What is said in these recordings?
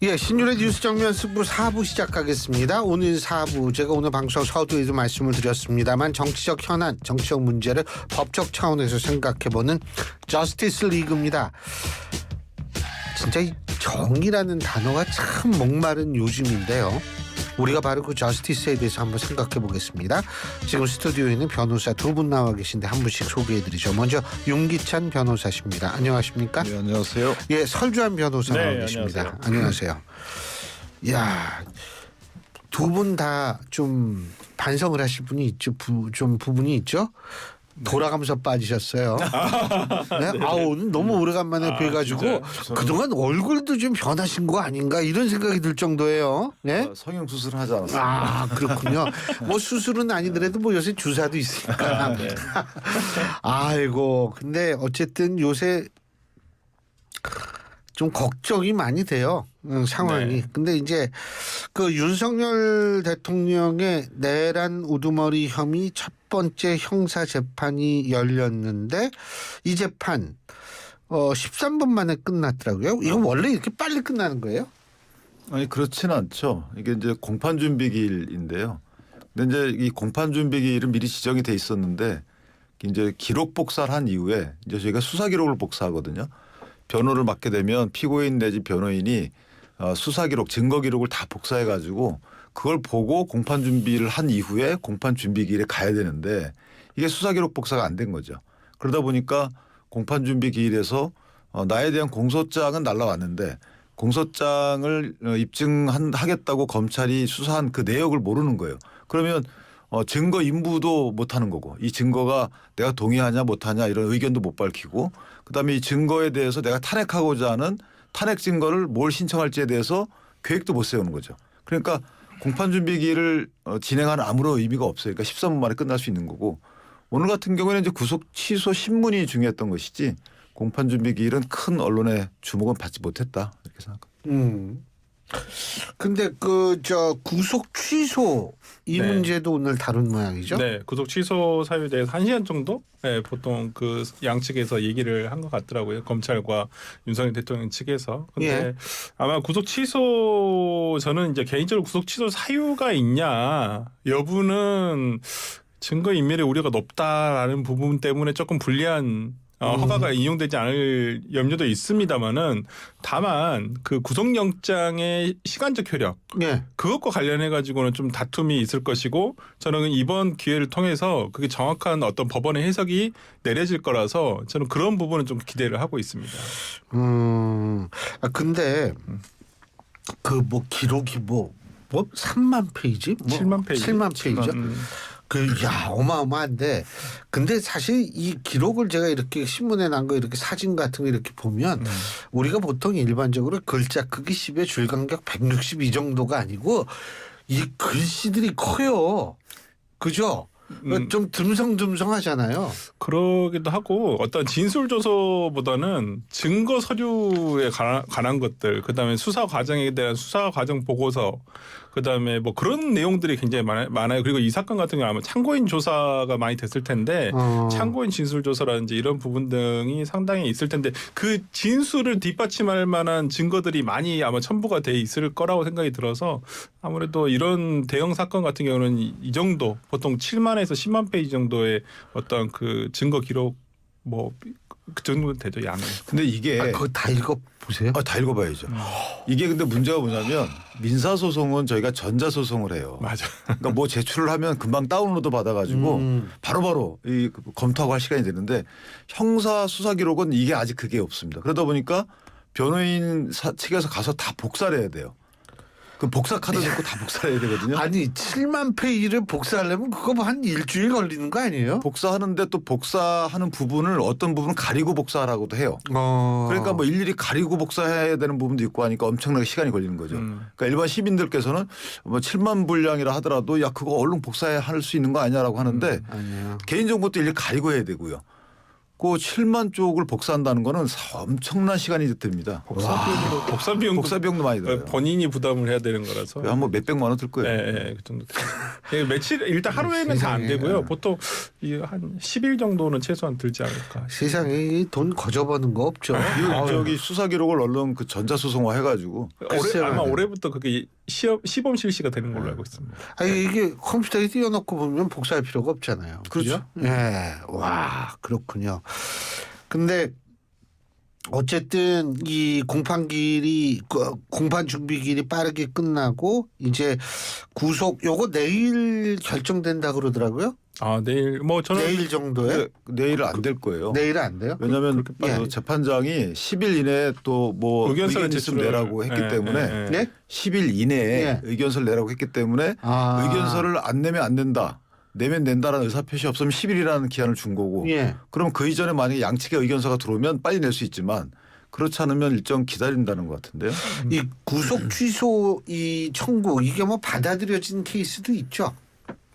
예, 신윤의 뉴스 정면 승부 4부 시작하겠습니다. 오늘 4부 제가 오늘 방송 서두에도 말씀을 드렸습니다만 정치적 현안, 정치적 문제를 법적 차원에서 생각해보는 저스티스 리그입니다. 진짜 이 정의라는 단어가 참 목마른 요즘인데요. 우리가 바로 그 저스티스에 대해서 한번 생각해 보겠습니다. 지금 스튜디오에는 변호사 두 분 나와 계신데 한 분씩 소개해드리죠. 먼저 윤기찬 변호사십니다. 안녕하십니까? 네, 안녕하세요. 예, 설주한 변호사 나와 계십니다. 안녕하세요. 야, 두 분 다 좀 반성을 하실 분이 있죠. 좀 부분이 있죠. 돌아가면서 빠지셨어요. 네? 오늘 너무 오래간만에 뵈가지고 그동안 얼굴도 좀 변하신 거 아닌가 이런 생각이 들 정도예요. 네? 성형 수술을 하지 않았어요. 그렇군요. 뭐 수술은 아니더라도 뭐 요새 주사도 있으니까. 네. 아이고, 근데 어쨌든 요새 좀 걱정이 많이 돼요. 상황이. 네. 근데 이제 그 윤석열 대통령의 내란 우두머리 혐의 첫 번째 형사 재판이 열렸는데 이 재판 13분 만에 끝났더라고요. 이거 원래 이렇게 빨리 끝나는 거예요? 아니 그렇지는 않죠. 이게 이제 공판 준비 기일인데요. 근데 이제 이 공판 준비 기일은 미리 지정이 돼 있었는데 이제 기록 복사를 한 이후에 이제 저희가 수사 기록을 복사하거든요. 변호를 맡게 되면 피고인 내지 변호인이 수사 기록, 증거 기록을 다 복사해 가지고 그걸 보고 공판 준비를 한 이후에 공판 준비 기일에 가야 되는데 이게 수사 기록 복사가 안 된 거죠. 그러다 보니까 공판 준비 기일에서 나에 대한 공소장은 날라왔는데 공소장을 입증하겠다고 검찰이 수사한 그 내역을 모르는 거예요. 그러면 증거 인부도 못 하는 거고 이 증거가 내가 동의하냐 못하냐 이런 의견도 못 밝히고 그다음에 이 증거에 대해서 내가 탄핵하고자 하는 탄핵 증거를 뭘 신청할지에 대해서 계획도 못 세우는 거죠. 그러니까 공판 준비 기일을 진행하는 아무런 의미가 없어요. 그러니까 13분 만에 끝날 수 있는 거고 오늘 같은 경우에는 이제 구속 취소 신문이 중요했던 것이지 공판 준비 기일은 큰 언론의 주목은 받지 못했다 이렇게 생각합니다. 근데 구속 취소 이 네. 문제도 오늘 다룬 모양이죠? 네, 구속 취소 사유에 대해서 1시간 정도 보통 그 양측에서 얘기를 한 것 같더라고요. 검찰과 윤석열 대통령 측에서. 근데 예. 아마 구속 취소 저는 이제 개인적으로 구속 취소 사유가 있냐 여부는 증거 인멸의 우려가 높다라는 부분 때문에 조금 불리한 허가가 인용되지 않을 염려도 있습니다만은 다만 그 구속영장의 시간적 효력 예. 그것과 관련해 가지고는 좀 다툼이 있을 것이고 저는 이번 기회를 통해서 그게 정확한 어떤 법원의 해석이 내려질 거라서 저는 그런 부분은 좀 기대를 하고 있습니다. 근데 그 뭐 기록이 뭐 3만 페이지? 7만 페이지. 7만 페이지죠? 어마어마한데 근데 사실 이 기록을 제가 이렇게 신문에 난 거 이렇게 사진 같은 거 이렇게 보면 우리가 보통 일반적으로 글자 크기 10에 줄 간격 160 이 정도가 아니고 이 글씨들이 커요. 그죠? 좀 듬성듬성하잖아요. 그러기도 하고 어떤 진술 조서보다는 증거 서류에 관한 것들, 그다음에 수사 과정에 대한 수사 과정 보고서, 그다음에 뭐 그런 내용들이 굉장히 많아요. 그리고 이 사건 같은 경우 아마 참고인 조사가 많이 됐을 텐데 참고인 진술 조서라든지 이런 부분 등이 상당히 있을 텐데 그 진술을 뒷받침할 만한 증거들이 많이 아마 첨부가 돼 있을 거라고 생각이 들어서 아무래도 이런 대형 사건 같은 경우는 이 정도 보통 7만에서 10만 페이지 정도의 어떤 그 증거 기록 뭐 그 정도는 되죠, 양이. 근데 이게 그거 다 읽어보세요. 다 읽어봐야죠. 이게 근데 문제가 뭐냐면 민사소송은 저희가 전자소송을 해요. 맞아. 그러니까 뭐 제출을 하면 금방 다운로드 받아가지고 바로바로 검토하고 할 시간이 되는데 형사 수사 기록은 이게 아직 그게 없습니다. 그러다 보니까 변호인 측에서 가서 다 복사를 해야 돼요. 그 복사 카드 넣고 다 복사를 해야 되거든요. 아니 7만 페이지를 복사하려면 그거 뭐 한 일주일 걸리는 거 아니에요? 복사하는데 또 복사하는 부분을 어떤 부분은 가리고 복사하라고도 해요. 그러니까 뭐 일일이 가리고 복사해야 되는 부분도 있고 하니까 엄청나게 시간이 걸리는 거죠. 그러니까 일반 시민들께서는 뭐 7만 분량이라 하더라도 야 그거 얼른 복사할 수 있는 거 아니냐라고 하는데 아니에요. 개인정보도 일일이 가리고 해야 되고요. 그 7만 쪽을 복사한다는 거는 엄청난 시간이 듭니다. 복사 비용도 많이 들어요. 본인이 부담을 해야 되는 거라서. 한 뭐 몇백만 원 들 거예요. 네, 그 정도. 며칠 일단 하루에는 다 안 되고요. 보통 한 10일 정도는 최소한 들지 않을까. 세상에 돈 거저버는 거 없죠. 이거 저기 수사 기록을 얼른 그 전자소송화 해가지고 아마 올해부터 그게 시범 실시가 되는 걸로 알고 있습니다. 아니 이게 컴퓨터에 띄워놓고 보면 복사할 필요가 없잖아요. 그렇죠. 예, 와 그렇군요. 근데 어쨌든 이 공판 준비길이 빠르게 끝나고 이제 구속 요거 내일 결정된다 그러더라고요. 내일 뭐 저는 내일 정도에 내일은 안 될 거예요. 내일은 안 돼요? 왜냐하면 예. 재판장이 10일 이내에 또 뭐 의견서를 의견 있으면 내라고 했기 때문에 네? 10일 이내에 예. 의견서를 내라고 했기 때문에 의견서를 안 내면 안 된다. 내면 낸다라는 의사표시 없으면 10일이라는 기한을 준 거고 예. 그럼 그 이전에 만약에 양측의 의견서가 들어오면 빨리 낼 수 있지만 그렇지 않으면 일정 기다린다는 것 같은데요. 이 구속 취소 이 청구 이게 뭐 받아들여진 케이스도 있죠.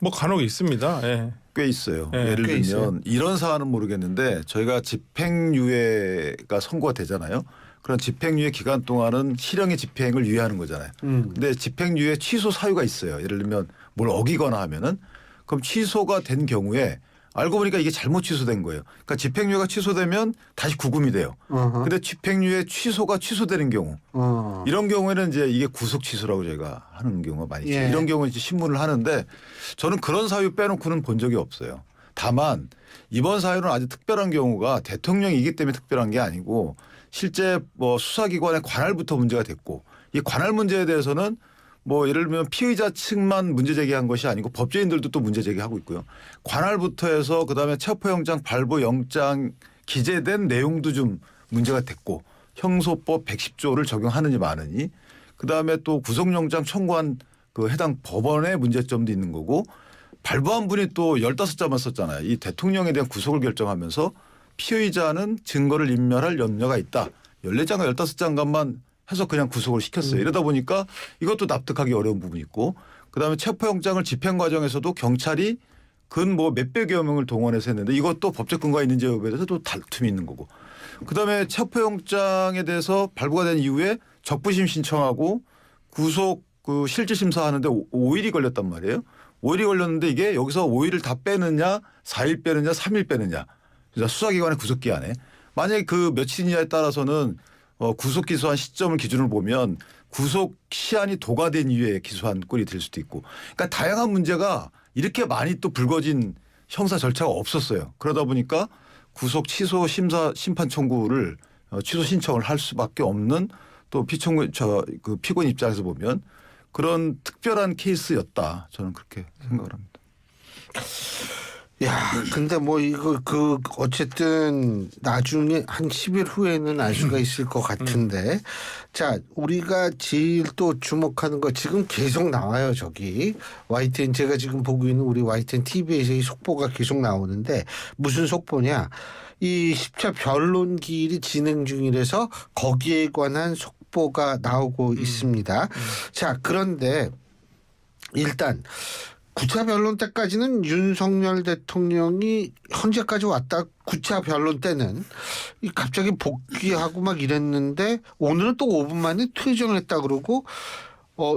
뭐 간혹 있습니다. 예. 꽤 있어요. 네, 예를 꽤 들면 있어요. 이런 사안은 모르겠는데 저희가 집행유예가 선고가 되잖아요. 그런 집행유예 기간 동안은 실형의 집행을 유예하는 거잖아요. 근데 집행유예 취소 사유가 있어요. 예를 들면 뭘 어기거나 하면은 그럼 취소가 된 경우에 알고 보니까 이게 잘못 취소된 거예요. 그러니까 집행유예가 취소되면 다시 구금이 돼요. 근데 집행유예 취소가 취소되는 경우 이런 경우에는 이제 이게 구속 취소라고 저희가 하는 경우가 많이 있어요. 예. 이런 경우는 이제 신문을 하는데 저는 그런 사유 빼놓고는 본 적이 없어요. 다만 이번 사유는 아주 특별한 경우가 대통령이기 때문에 특별한 게 아니고 실제 뭐 수사기관의 관할부터 문제가 됐고 이 관할 문제에 대해서는 뭐 예를 들면 피의자 측만 문제 제기한 것이 아니고 법조인들도 또 문제 제기하고 있고요. 관할부터 해서 그다음에 체포영장 발부 영장 기재된 내용도 좀 문제가 됐고 형소법 110조를 적용하느니 마느니 그다음에 또 구속영장 청구한 그 해당 법원의 문제점도 있는 거고 발부한 분이 또 15자만 썼잖아요. 이 대통령에 대한 구속을 결정하면서 피의자는 증거를 인멸할 염려가 있다. 14장과 15장간만 해서 그냥 구속을 시켰어요. 이러다 보니까 이것도 납득하기 어려운 부분이 있고 그다음에 체포영장을 집행 과정에서도 경찰이 근 뭐 몇백여 명을 동원해서 했는데 이것도 법적 근거가 있는지 여부에 대해서 또 다툼이 있는 거고 그다음에 체포영장에 대해서 발부가 된 이후에 적부심 신청하고 구속 그 실질심사하는데 5일이 걸렸단 말이에요. 5일이 걸렸는데 이게 여기서 5일을 다 빼느냐 4일 빼느냐 3일 빼느냐 그러니까 수사기관의 구속기한에 만약에 그 며칠이냐에 따라서는 구속 기소한 시점을 기준으로 보면 구속 시한이 도과된 이후에 기소한 꼴이 될 수도 있고 그러니까 다양한 문제가 이렇게 많이 또 불거진 형사 절차가 없었어요. 그러다 보니까 구속 취소 심판 청구를 취소 신청을 할 수밖에 없는 또 그 피고인 입장에서 보면 그런 특별한 케이스였다. 저는 그렇게 생각을 합니다. 야, 근데 뭐 이거 어쨌든 나중에 한 10일 후에는 알 수가 있을 것 같은데 자, 우리가 제일 또 주목하는 거 지금 계속 나와요. 저기 YTN 제가 지금 보고 있는 우리 YTN TV에서 이 속보가 계속 나오는데 무슨 속보냐? 이 10차 변론기일이 진행 중이라서 거기에 관한 속보가 나오고 있습니다. 자, 그런데 일단 9차 변론 때까지는 윤석열 대통령이 현재까지 왔다 9차 변론 때는 갑자기 복귀하고 막 이랬는데 오늘은 또 5분 만에 퇴정을 했다 그러고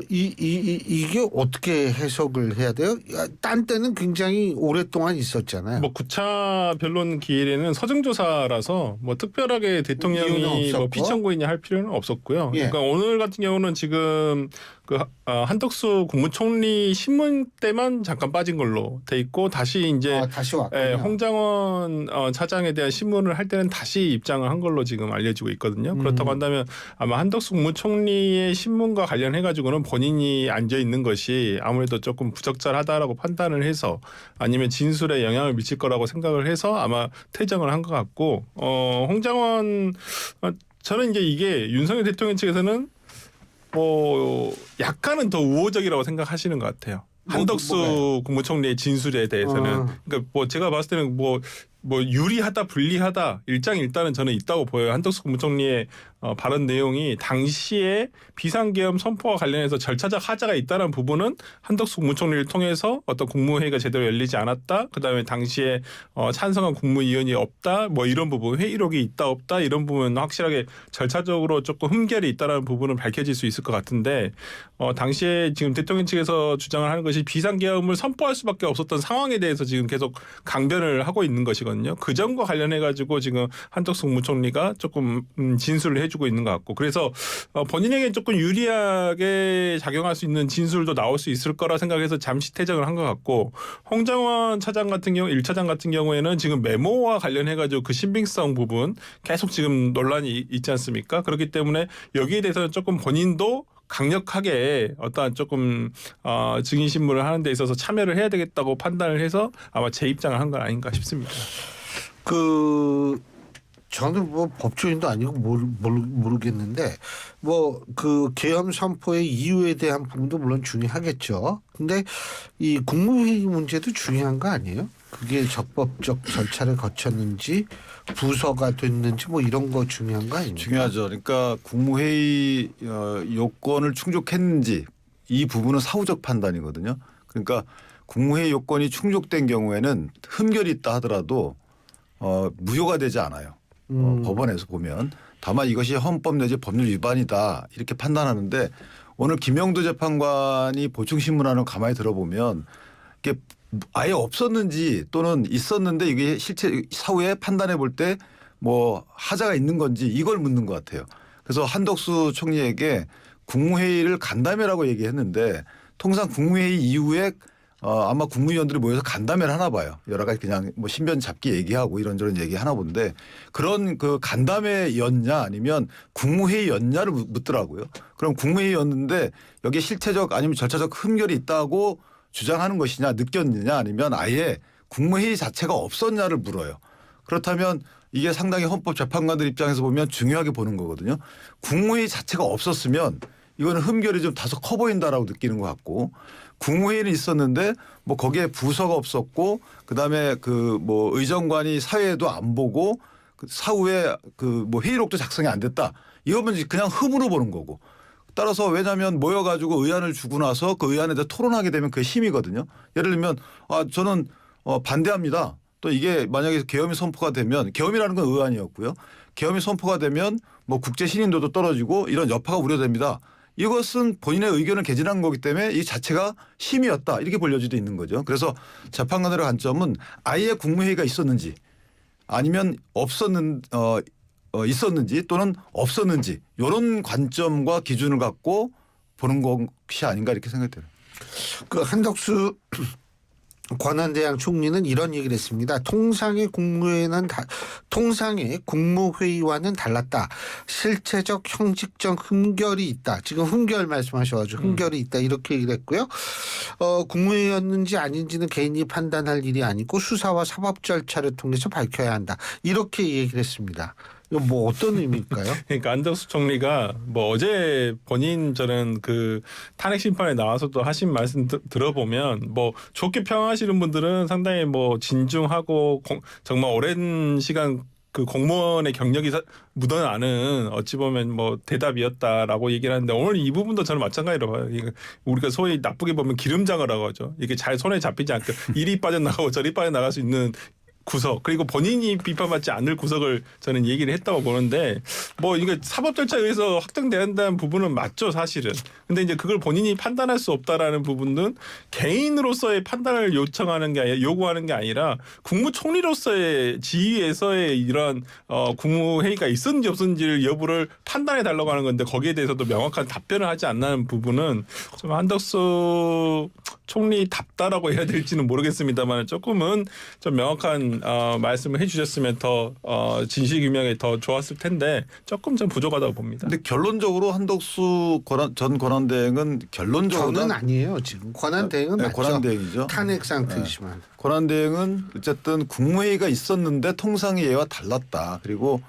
이게 어떻게 해석을 해야 돼요? 딴 때는 굉장히 오랫동안 있었잖아요. 뭐 9차 변론 기일에는 서정조사라서 뭐 특별하게 이유는 대통령이 뭐 없었고. 피청구인이 할 필요는 없었고요. 예. 그러니까 오늘 같은 경우는 지금 그 한덕수 국무총리 신문 때만 잠깐 빠진 걸로 돼 있고 다시 이제 다시 왔군요. 홍장원 차장에 대한 신문을 할 때는 다시 입장을 한 걸로 지금 알려지고 있거든요. 그렇다고 한다면 아마 한덕수 국무총리의 신문과 관련해 가지고는 본인이 앉아 있는 것이 아무래도 조금 부적절하다라고 판단을 해서 아니면 진술에 영향을 미칠 거라고 생각을 해서 아마 퇴정을 한 것 같고 홍장원 저는 이제 이게 윤석열 대통령 측에서는 뭐 약간은 더 우호적이라고 생각하시는 것 같아요. 한덕수 뭐가요? 국무총리의 진술에 대해서는 그러니까 뭐 제가 봤을 때는 뭐 뭐 유리하다 불리하다 일장일단은 저는 있다고 보여요. 한덕수 국무총리의 발언 내용이 당시에 비상계엄 선포와 관련해서 절차적 하자가 있다는 부분은 한덕수 국무총리를 통해서 어떤 국무회의가 제대로 열리지 않았다. 그다음에 당시에 찬성한 국무위원이 없다. 뭐 이런 부분 회의록이 있다 없다 이런 부분 확실하게 절차적으로 조금 흠결이 있다라는 부분은 밝혀질 수 있을 것 같은데 당시에 지금 대통령 측에서 주장을 하는 것이 비상계엄을 선포할 수밖에 없었던 상황에 대해서 지금 계속 강변을 하고 있는 것이거든요. 그 점과 관련해 가지고 지금 한덕수 국무총리가 조금 진술을 해주고 있는 것 같고 그래서 본인에게 조금 유리하게 작용할 수 있는 진술도 나올 수 있을 거라 생각해서 잠시 퇴장을 한 것 같고 홍장원 차장 같은 경우 1차장 같은 경우에는 지금 메모와 관련해 가지고 그 신빙성 부분 계속 지금 논란이 있지 않습니까? 그렇기 때문에 여기에 대해서는 조금 본인도 강력하게 어떠한 조금 증인 신문을 하는 데 있어서 참여를 해야 되겠다고 판단을 해서 아마 재입장을 한 건 아닌가 싶습니다. 저는 뭐 법조인도 아니고 모르겠는데 뭐 그 계엄 선포의 이유에 대한 부분도 물론 중요하겠죠. 근데 이 국무회의 문제도 중요한 거 아니에요? 그게 적법적 절차를 거쳤는지 부서가 됐는지 뭐 이런 거 중요한 거 아닙니까? 중요하죠. 그러니까 국무회의 요건을 충족했는지 이 부분은 사후적 판단이거든요. 그러니까 국무회의 요건이 충족된 경우에는 흠결이 있다 하더라도 무효가 되지 않아요. 법원에서 보면 다만 이것이 헌법 내지 법률 위반이다 이렇게 판단하는데 오늘 김영도 재판관이 보충신문안을 가만히 들어보면 이게 아예 없었는지 또는 있었는데 이게 실제 사후에 판단해 볼 때 뭐 하자가 있는 건지 이걸 묻는 것 같아요. 그래서 한덕수 총리에게 국무회의를 간담회라고 얘기했는데 통상 국무회의 이후에 아마 국무위원들이 모여서 간담회를 하나 봐요. 여러 가지 그냥 뭐 신변 잡기 얘기하고 이런저런 얘기 하나 본데 그런 그 간담회였냐 아니면 국무회의였냐를 묻더라고요. 그럼 국무회의였는데 여기에 실체적 아니면 절차적 흠결이 있다고 주장하는 것이냐 느꼈느냐 아니면 아예 국무회의 자체가 없었냐를 물어요. 그렇다면 이게 상당히 헌법재판관들 입장에서 보면 중요하게 보는 거거든요. 국무회의 자체가 없었으면 이거는 흠결이 좀 다소 커 보인다라고 느끼는 것 같고 국무회의는 있었는데 뭐 거기에 부서가 없었고 그다음에 그 뭐 의정관이 사회에도 안 보고 그 사후에 그 뭐 회의록도 작성이 안 됐다. 이거면 그냥 흠으로 보는 거고. 따라서 왜냐하면 모여가지고 의안을 주고 나서 그 의안에 대해 토론하게 되면 그게 힘이거든요. 예를 들면 저는 반대합니다. 또 이게 만약에 계엄이 선포가 되면 계엄이라는 건 의안이었고요. 계엄이 선포가 되면 뭐 국제 신인도도 떨어지고 이런 여파가 우려됩니다. 이것은 본인의 의견을 개진한 거기 때문에 이 자체가 힘이었다 이렇게 볼 여지도 있는 거죠. 그래서 재판관들의 관점은 아예 국무회의가 있었는지 아니면 있었는지 또는 없었는지 이런 관점과 기준을 갖고 보는 것이 아닌가 이렇게 생각돼요. 그 한덕수 권한대행 총리는 이런 얘기를 했습니다. 통상의 국무회의와는 달랐다. 실체적 형식적 흠결이 있다. 지금 흠결 말씀하셔가지고 흠결이 있다 이렇게 얘기를 했고요. 국무회의였는지 아닌지는 개인이 판단할 일이 아니고 수사와 사법 절차를 통해서 밝혀야 한다. 이렇게 얘기를 했습니다. 이거 뭐 어떤 의미일까요? 그러니까 안덕수 총리가 뭐 어제 본인 저는 그 탄핵 심판에 나와서도 하신 말씀 들어보면 뭐 좋게 평하시는 분들은 상당히 뭐 진중하고 정말 오랜 시간 그 공무원의 경력이 묻어나는 어찌 보면 뭐 대답이었다라고 얘기를 하는데 오늘 이 부분도 저는 마찬가지로 봐요. 우리가 소위 나쁘게 보면 기름장어라고 하죠. 이게 잘 손에 잡히지 않게 이리 빠져나가고 저리 빠져나갈 수 있는 구석 그리고 본인이 비판받지 않을 구석을 저는 얘기를 했다고 보는데 뭐 이게 사법 절차에 의해서 확정돼야 한다는 부분은 맞죠 사실은. 근데 이제 그걸 본인이 판단할 수 없다라는 부분은 개인으로서의 판단을 요청하는 게 아니라 요구하는 게 아니라 국무총리로서의 지위에서의 이러한 국무회의가 있었는지 없었는지를 여부를 판단해 달라고 하는 건데 거기에 대해서도 명확한 답변을 하지 않는 부분은 좀 한덕수 총리답다라고 해야 될지는 모르겠습니다만 조금은 좀 명확한 말씀을 해주셨으면 더 진실 규명에 더 좋았을 텐데 조금 좀 부족하다고 봅니다. 근데 결론적으로 한덕수 전 권한대행은 결론적으로 저는 아니에요. 지금 권한대행은 맞죠. 권한대행이죠. 탄핵 상태이지만. 권한대행은 어쨌든 국무회의가 있었는데 통상의 예와 달랐다. 그리고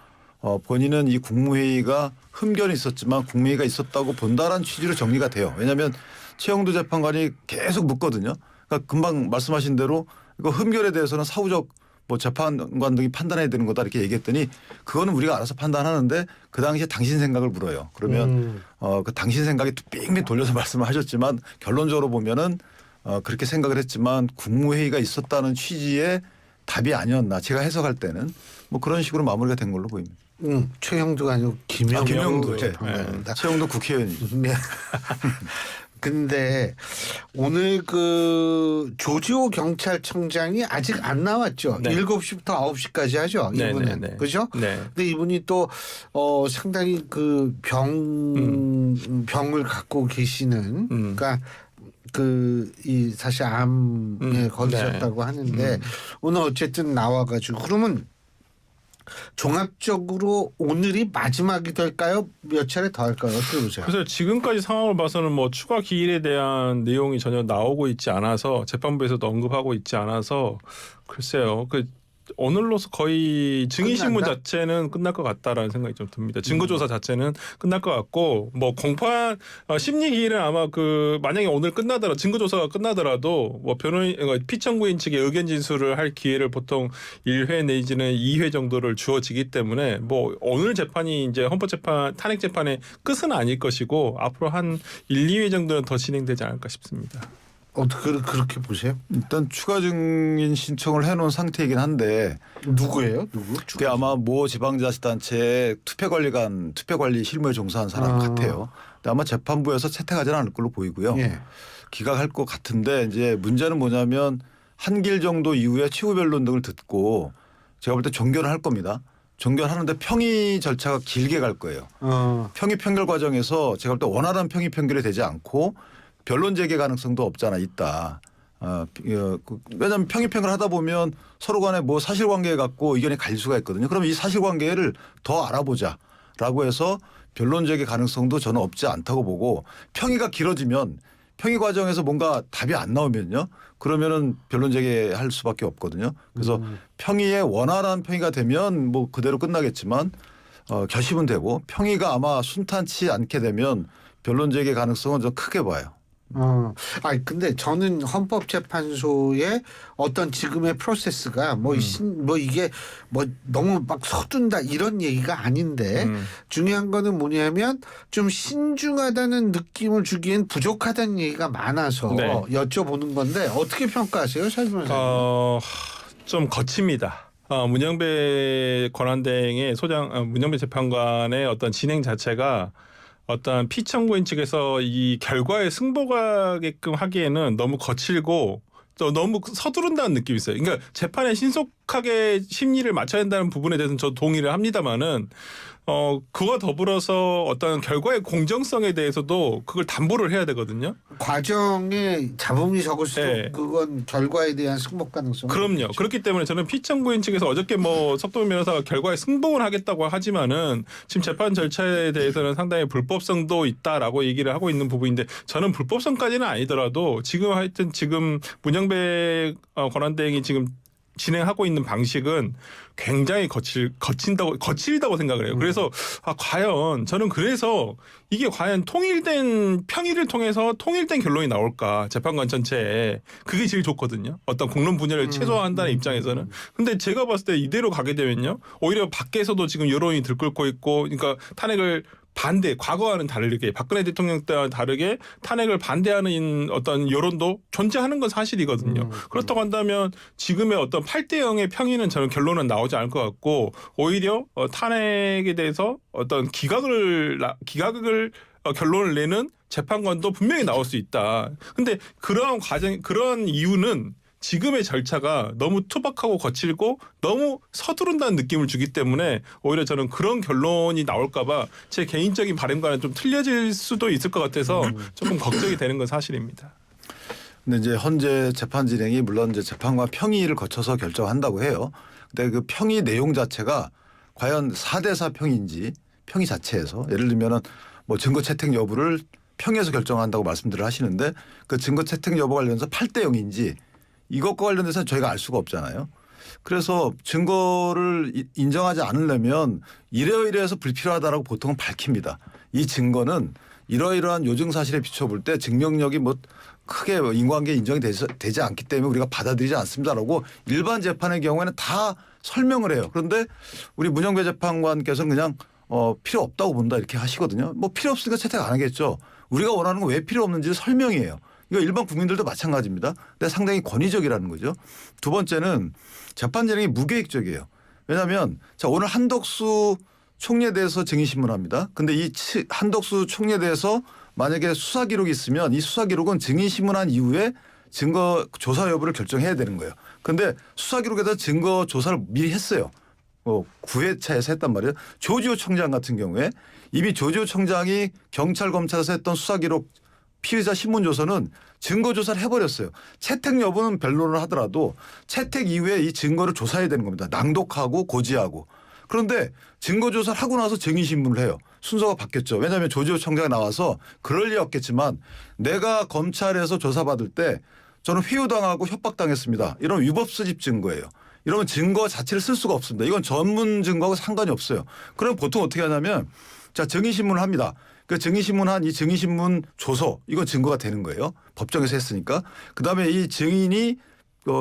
본인은 이 국무회의가 흠결이 있었지만 국무회의가 있었다고 본다라는 취지로 정리가 돼요. 왜냐하면 최영도 재판관이 계속 묻거든요. 그러니까 금방 말씀하신 대로 이거 흠결에 대해서는 사후적 뭐 재판관 등이 판단해야 되는 거다 이렇게 얘기했더니 그거는 우리가 알아서 판단하는데 그 당시에 당신 생각을 물어요. 그러면 그 당신 생각이 빙빙 돌려서 말씀을 하셨지만 결론적으로 보면은 그렇게 생각을 했지만 국무회의가 있었다는 취지의 답이 아니었나 제가 해석할 때는 뭐 그런 식으로 마무리가 된 걸로 보입니다. 최영두가 아니고 김영두 재판관입니다. 최영두 국회의원이죠. 네. 근데 오늘 그 조지호 경찰청장이 아직 안 나왔죠. 네. 7시부터 9시까지 하죠. 네, 이분은. 네, 네. 그죠? 네. 근데 이분이 또 상당히 그 병을 갖고 계시는 그러니까 이 사실 암에 걸리셨다고 네. 하는데 오늘 어쨌든 나와가지고 그러면 종합적으로 오늘이 마지막이 될까요? 몇 차례 더 할까요? 어떻게 보세요? 그래서 지금까지 상황을 봐서는 뭐 추가 기일에 대한 내용이 전혀 나오고 있지 않아서 재판부에서도 언급하고 있지 않아서 글쎄요. 오늘로서 거의 증인신문 끝난다? 자체는 끝날 것 같다라는 생각이 좀 듭니다. 증거조사 자체는 끝날 것 같고 뭐 공판 심리 기일은 아마 만약에 오늘 증거조사가 끝나더라도 뭐 피청구인 측의 의견 진술을 할 기회를 보통 1회 내지는 2회 정도를 주어지기 때문에 뭐 오늘 재판이 이제 헌법재판 탄핵 재판의 끝은 아닐 것이고 앞으로 한 1, 2회 정도는 더 진행되지 않을까 싶습니다. 어떻게 그렇게 보세요? 일단 추가 증인 신청을 해놓은 상태이긴 한데 누구예요? 누구? 그게 아마 모 지방자치단체의 투표관리 실무에 종사한 사람 같아요. 근데 아마 재판부에서 채택하지는 않을 걸로 보이고요. 예. 기각할 것 같은데 이제 문제는 뭐냐면 한길 정도 이후에 최후 변론 등을 듣고 제가 볼 때 종결을 할 겁니다. 종결하는데 평의 절차가 길게 갈 거예요. 평의 판결 과정에서 제가 볼 때 원활한 평의 판결이 되지 않고 변론 재개 가능성도 없잖아 있다. 왜냐하면 평의 판결을 하다 보면 서로 간에 뭐 사실관계 갖고 의견이 갈릴 수가 있거든요. 그러면 이 사실관계를 더 알아보자라고 해서 변론 재개 가능성도 저는 없지 않다고 보고 평의가 길어지면 평의 과정에서 뭔가 답이 안 나오면요. 그러면은 변론 재개할 수밖에 없거든요. 그래서 평의에 원활한 평의가 되면 뭐 그대로 끝나겠지만 결심은 되고 평의가 아마 순탄치 않게 되면 변론 재개 가능성은 좀 크게 봐요. 근데 저는 헌법재판소의 어떤 지금의 프로세스가 이게 너무 막 서둔다 이런 얘기가 아닌데 중요한 거는 뭐냐면 좀 신중하다는 느낌을 주기엔 부족하다는 얘기가 많아서 네. 여쭤보는 건데 어떻게 평가하세요, 차 변호사님? 좀 거칩니다. 문영배 권한대행의 문영배 재판관의 어떤 진행 자체가 어떤 피청구인 측에서 이 결과에 승복하게끔 하기에는 너무 거칠고 또 너무 서두른다는 느낌이 있어요. 그러니까 재판에 신속하게 심리를 맞춰야 한다는 부분에 대해서는 저도 동의를 합니다만은 그와 더불어서 어떤 결과의 공정성에 대해서도 그걸 담보를 해야 되거든요. 과정에 잡음이 적을수록 네. 그건 결과에 대한 승복 가능성. 그럼요. 그렇기 때문에 저는 피청구인 측에서 어저께 석동현 변호사가 결과에 승복을 하겠다고 하지만은 지금 재판 절차에 대해서는 상당히 불법성도 있다라고 얘기를 하고 있는 부분인데 저는 불법성까지는 아니더라도 지금 문영배 권한대행이 지금 진행하고 있는 방식은 굉장히 거칠다고 생각을 해요. 그래서 과연 저는 그래서 이게 과연 통일된 평의를 통해서 통일된 결론이 나올까 재판관 전체에 그게 제일 좋거든요. 어떤 공론 분열을 최소화한다는 입장에서는. 근데 제가 봤을 때 이대로 가게 되면요. 오히려 밖에서도 지금 여론이 들끓고 있고 그러니까 탄핵을 과거와는 다르게 박근혜 대통령 때와 다르게 탄핵을 반대하는 어떤 여론도 존재하는 건 사실이거든요. 그렇다고 한다면 지금의 어떤 8대0의 평의는 저는 결론은 나오지 않을 것 같고 오히려 탄핵에 대해서 어떤 기각을 결론을 내는 재판관도 분명히 나올 수 있다. 근데 그러한 이유는 지금의 절차가 너무 투박하고 거칠고 너무 서두른다는 느낌을 주기 때문에 오히려 저는 그런 결론이 나올까 봐 제 개인적인 바람과는 좀 틀려질 수도 있을 것 같아서 조금 걱정이 되는 건 사실입니다. 근데 이제 현재 재판 진행이 물론 이제 재판관 평의를 거쳐서 결정한다고 해요. 근데 그 평의 내용 자체가 과연 4대4 평의인지 평의 자체에서 예를 들면은 뭐 증거 채택 여부를 평의에서 결정한다고 말씀들을 하시는데 그 증거 채택 여부 관련해서 8대0인지 이것과 관련해서는 저희가 알 수가 없잖아요. 그래서 증거를 인정하지 않으려면 이래서 불필요하다라고 보통은 밝힙니다. 이 증거는 이러이러한 요증 사실에 비춰볼 때 증명력이 뭐 크게 인과관계 인정이 되지 않기 때문에 우리가 받아들이지 않습니다라고 일반 재판의 경우에는 다 설명을 해요. 그런데 우리 문영배 재판관께서는 그냥 필요 없다고 본다 이렇게 하시거든요. 뭐 필요 없으니까 채택 안 하겠죠. 우리가 원하는 건 왜 필요 없는지 설명이에요. 이거 일반 국민들도 마찬가지입니다. 근데 상당히 권위적이라는 거죠. 두 번째는 재판 진행이 무계획적이에요. 왜냐하면 자 오늘 한덕수 총리에 대해서 증인신문합니다. 근데 이 한덕수 총리에 대해서 만약에 수사 기록이 있으면 이 수사 기록은 증인신문한 이후에 증거 조사 여부를 결정해야 되는 거예요. 근데 수사 기록에다 증거 조사를 미리 했어요. 9회차에서 했단 말이에요. 조지호 청장 같은 경우에 이미 조지호 청장이 경찰 검찰에서 했던 수사 기록 피의자 신문 조서는 증거 조사를 해버렸어요. 채택 여부는 변론을 하더라도 채택 이후에 이 증거를 조사해야 되는 겁니다. 낭독하고 고지하고. 그런데 증거 조사를 하고 나서 증인 신문을 해요. 순서가 바뀌었죠. 왜냐하면 조지호 청장이 나와서 그럴 리 없겠지만 내가 검찰에서 조사받을 때 저는 회유당하고 협박당했습니다. 이런 위법 수집 증거예요. 이러면 증거 자체를 쓸 수가 없습니다. 이건 전문 증거하고 상관이 없어요. 그럼 보통 어떻게 하냐면 자 증인 신문을 합니다. 그 증인 신문한 이 증인 신문 조서 이건 증거가 되는 거예요. 법정에서 했으니까. 그다음에 이 증인이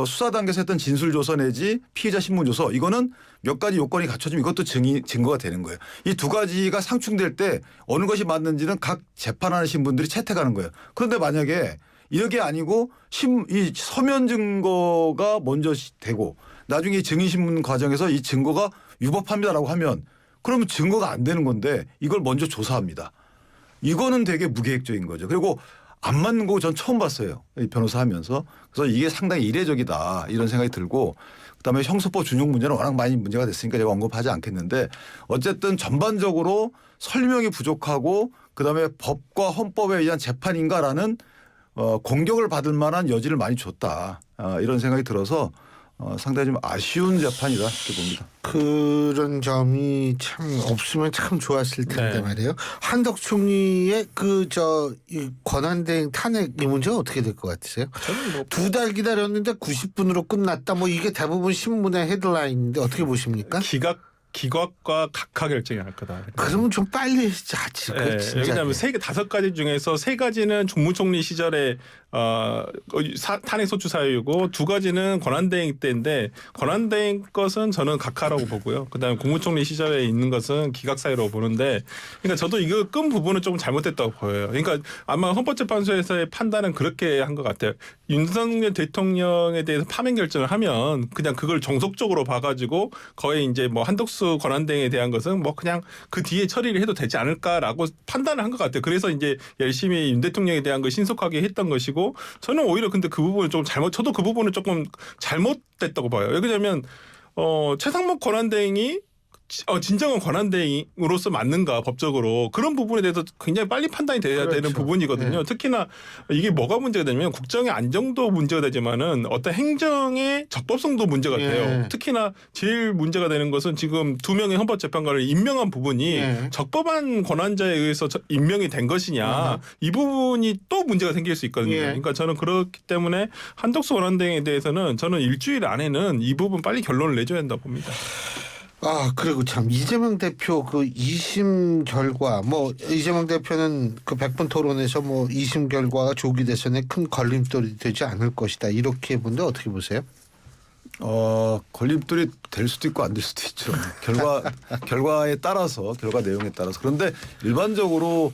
수사 단계에서 했던 진술 조서 내지 피의자 신문 조서 이거는 몇 가지 요건이 갖춰지면 이것도 증거가 되는 거예요. 이 두 가지가 상충될 때 어느 것이 맞는지는 각 재판하시는 분들이 채택하는 거예요. 그런데 만약에 이게 아니고 이 서면 증거가 먼저 되고 나중에 이 증인 신문 과정에서 이 증거가 위법합니다라고 하면 그러면 증거가 안 되는 건데 이걸 먼저 조사합니다. 이거는 되게 무계획적인 거죠. 그리고 안 맞는 거 전 처음 봤어요. 이 변호사 하면서. 그래서 이게 상당히 이례적이다 이런 생각이 들고 그다음에 형사법 준용 문제는 워낙 많이 문제가 됐으니까 제가 언급하지 않겠는데 어쨌든 전반적으로 설명이 부족하고 그다음에 법과 헌법에 의한 재판인가라는 공격을 받을 만한 여지를 많이 줬다. 이런 생각이 들어서 상당히 좀 아쉬운 재판이다 이렇게 봅니다. 그런 점이 참 없으면 참 좋았을 텐데 네. 말이에요. 한덕수 총리의 이 권한대행 탄핵 이 문제가 어떻게 될 것 같으세요? 저는 뭐 2달 기다렸는데 90분으로 끝났다. 뭐 이게 대부분 신문의 헤드라인인데 어떻게 보십니까? 기각과 각하 결정이 할 거다. 그러면 좀 빨리 하지. 네, 진짜. 왜냐하면 5가지 중에서 3가지는 국무총리 시절에 탄핵 소추 사유이고 2가지는 권한대행 때인데 권한대행 것은 저는 각하라고 보고요. 그다음에 국무총리 시절에 있는 것은 기각 사유라고 보는데, 그러니까 저도 이거 끈 부분은 조금 잘못됐다고 보여요. 그러니까 아마 헌법재판소에서의 판단은 그렇게 한 것 같아요. 윤석열 대통령에 대해서 파면 결정을 하면 그냥 그걸 정석적으로 봐가지고 거의 이제 뭐 한덕수 권한대행에 대한 것은 뭐 그냥 그 뒤에 처리를 해도 되지 않을까라고 판단을 한 것 같아요. 그래서 이제 열심히 윤 대통령에 대한 걸 신속하게 했던 것이고, 저는 오히려 근데 그 부분을 좀 저도 그 부분을 조금 잘못됐다고 봐요. 왜냐하면 최상목 권한대행이 진정한 권한대행으로서 맞는가 법적으로 그런 부분에 대해서 굉장히 빨리 판단이 돼야 그렇죠. 되는 부분이거든요. 네. 특히나 이게 뭐가 문제가 되냐면 국정의 안정도 문제가 되지만은 어떤 행정의 적법성도 문제가 돼요. 예. 특히나 제일 문제가 되는 것은 지금 2명의 헌법재판관을 임명한 부분이 예. 적법한 권한자에 의해서 임명이 된 것이냐 이 부분이 또 문제가 생길 수 있거든요. 예. 그러니까 저는 그렇기 때문에 한덕수 권한대행에 대해서는 저는 일주일 안에는 이 부분 빨리 결론을 내줘야 한다고 봅니다. 그리고 참 이재명 대표 그 2심 결과 뭐 이재명 대표는 그 100분 토론에서 뭐 2심 결과가 조기 대선에 큰 걸림돌이 되지 않을 것이다 이렇게 본데 어떻게 보세요? 걸림돌이 될 수도 있고 안 될 수도 있죠. 결과에 따라서 결과 내용에 따라서. 그런데 일반적으로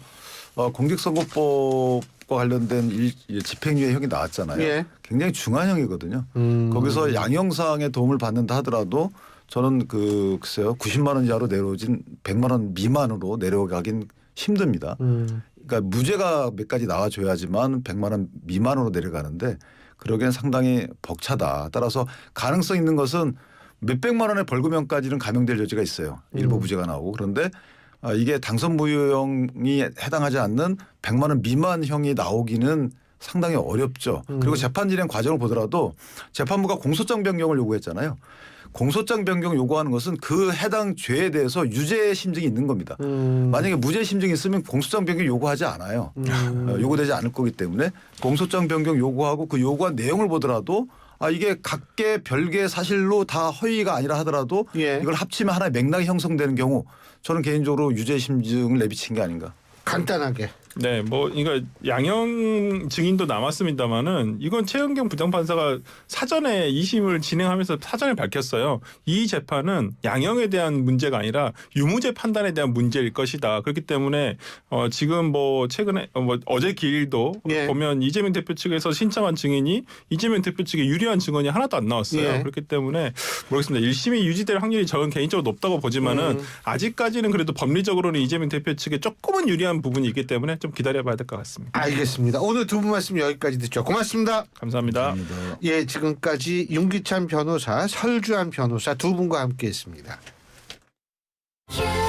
공직선거법과 관련된 집행유예형이 나왔잖아요. 예. 굉장히 중한형이거든요. 거기서 양형상의 도움을 받는다 하더라도 저는 글쎄요 90만 원 이하로 내려오진 100만 원 미만으로 내려가긴 힘듭니다. 그러니까 무죄가 몇 가지 나와줘야지만 100만 원 미만으로 내려가는데 그러기엔 상당히 벅차다. 따라서 가능성 있는 것은 몇백만 원의 벌금형까지는 감형될 여지가 있어요. 일부 무죄가 나오고. 그런데 이게 당선 무효형이 해당하지 않는 100만 원 미만형이 나오기는 상당히 어렵죠. 그리고 재판 진행 과정을 보더라도 재판부가 공소장 변경을 요구했잖아요. 공소장 변경 요구하는 것은 그 해당 죄에 대해서 유죄 심증이 있는 겁니다. 만약에 무죄 심증이 있으면 공소장 변경 요구하지 않아요. 요구되지 않을 거기 때문에 공소장 변경 요구하고 그 요구한 내용을 보더라도 이게 각계 별개 사실로 다 허위가 아니라 하더라도 예. 이걸 합치면 하나의 맥락이 형성되는 경우 저는 개인적으로 유죄 심증을 내비친 게 아닌가. 간단하게. 네, 뭐 그러니까 양형 증인도 남았습니다만은 이건 최은경 부장판사가 사전에 2심을 진행하면서 사전에 밝혔어요. 이 재판은 양형에 대한 문제가 아니라 유무죄 판단에 대한 문제일 것이다. 그렇기 때문에 지금 뭐 최근에 어제 기일도 예. 보면 이재명 대표 측에서 신청한 증인이 이재명 대표 측에 유리한 증언이 하나도 안 나왔어요. 예. 그렇기 때문에 모르겠습니다. 1심이 유지될 확률이 저는 개인적으로 높다고 보지만은 아직까지는 그래도 법리적으로는 이재명 대표 측에 조금은 유리한 부분이 있기 때문에 좀 기다려봐야 될 것 같습니다. 알겠습니다. 오늘 두 분 말씀 여기까지 듣죠. 고맙습니다. 감사합니다. 감사합니다. 예, 지금까지 윤기찬 변호사, 설주한 변호사 두 분과 함께했습니다. You